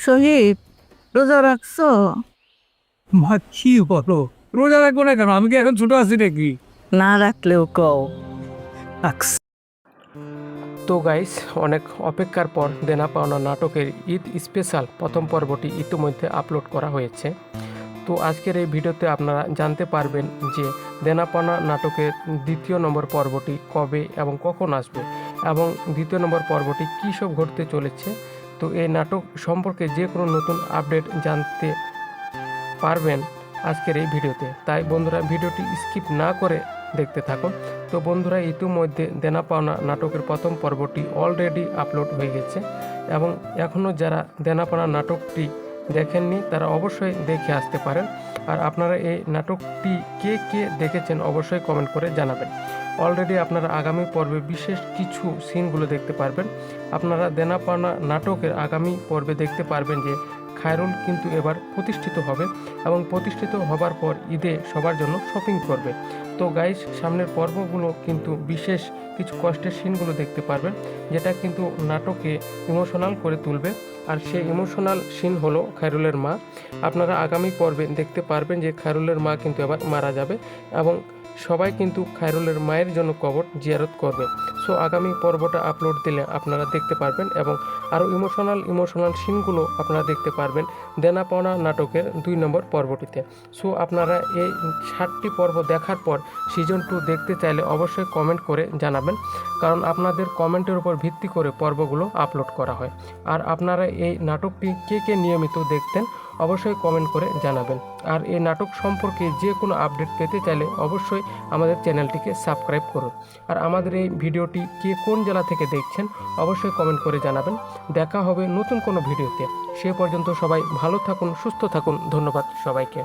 শহীদ, রোজা রাখছো? মা কি বলো, রোজা রাখবো না কেন? আমি কি এখন ছোট আছি নাকি? না রাখলেও কও। তো গাইস, অনেক অপেক্ষার পর দেনা পাওনা নাটকের ঈদ স্পেশাল প্রথম পর্বটি ইতিমধ্যে আপলোড করা হয়েছে। তো আজকের এই ভিডিওতে আপনারা জানতে পারবেন যে দেনা পাওনা নাটকের দ্বিতীয় নম্বর পর্বটি কবে এবং কখন আসবে, এবং দ্বিতীয় নম্বর পর্বটি কী সব ঘটতে চলেছে। তো এই নাটক সম্পর্কে যে কোনো নতুন আপডেট জানতে পারবেন আজকের এই ভিডিওতে। তাই বন্ধুরা, ভিডিওটি স্কিপ না করে দেখতে থাকুন। তো বন্ধুরা, ইতিমধ্যে দেনা পাওনা নাটকের প্রথম পর্বটি অলরেডি আপলোড হয়ে গেছে, এবং এখনও যারা দেনা পাওনা নাটকটি দেখেননি তারা অবশ্যই দেখে আসতে পারেন। আর আপনারা এই নাটকটি কে কে দেখেছেন অবশ্যই কমেন্ট করে জানাবেন। অলরেডি আপনারা আগামী পর্বে বিশেষ কিছু সিনগুলো দেখতে পারবেন। আপনারা দেনা পাওনা নাটকের আগামী পর্বে দেখতে পারবেন যে খায়রুল কিন্তু এবার প্রতিষ্ঠিত হবে, এবং প্রতিষ্ঠিত হবার পর ঈদে সবার জন্য শপিং করবে। তো গাইস, সামনের পর্বগুলো কিন্তু বিশেষ কিছু কষ্টের সিনগুলো দেখতে পারবেন, যেটা কিন্তু নাটকে ইমোশনাল করে তুলবে। আর সেই ইমোশনাল সিন হলো খায়রুলের মা। আপনারা আগামী পর্বে দেখতে পারবেন যে খায়রুলের মা কিন্তু এবার মারা যাবে, এবং সবাই কিন্তু খায়রুলের মায়ের জন্য কবর জিয়ারত করবে। সো আগামী পর্বটা আপলোড দিলে আপনারা দেখতে পারবেন, এবং আরও ইমোশনাল সিনগুলো আপনারা দেখতে পারবেন দেনা পাওনা নাটকের 2 নম্বর পর্বটিতে। সো আপনারা এই 7টি পর্ব দেখার পর সিজন 2 দেখতে চাইলে অবশ্যই কমেন্ট করে জানাবেন, কারণ আপনাদের কমেন্টের উপর ভিত্তি করে পর্বগুলো আপলোড করা হয়। আর আপনারা এই নাটকটি কে কে নিয়মিত দেখতেন অবশ্যই কমেন্ট করে জানাবেন। আর এই নাটক সম্পর্কে যে কোনো আপডেট পেতে চাইলে অবশ্যই আমাদের চ্যানেলটিকে সাবস্ক্রাইব করুন। আর আমাদের এই ভিডিওটি কে কোন জেলা থেকে দেখছেন অবশ্যই কমেন্ট করে জানাবেন। দেখা হবে নতুন কোনো ভিডিওতে। সে পর্যন্ত সবাই ভালো থাকুন, সুস্থ থাকুন। ধন্যবাদ সবাইকে।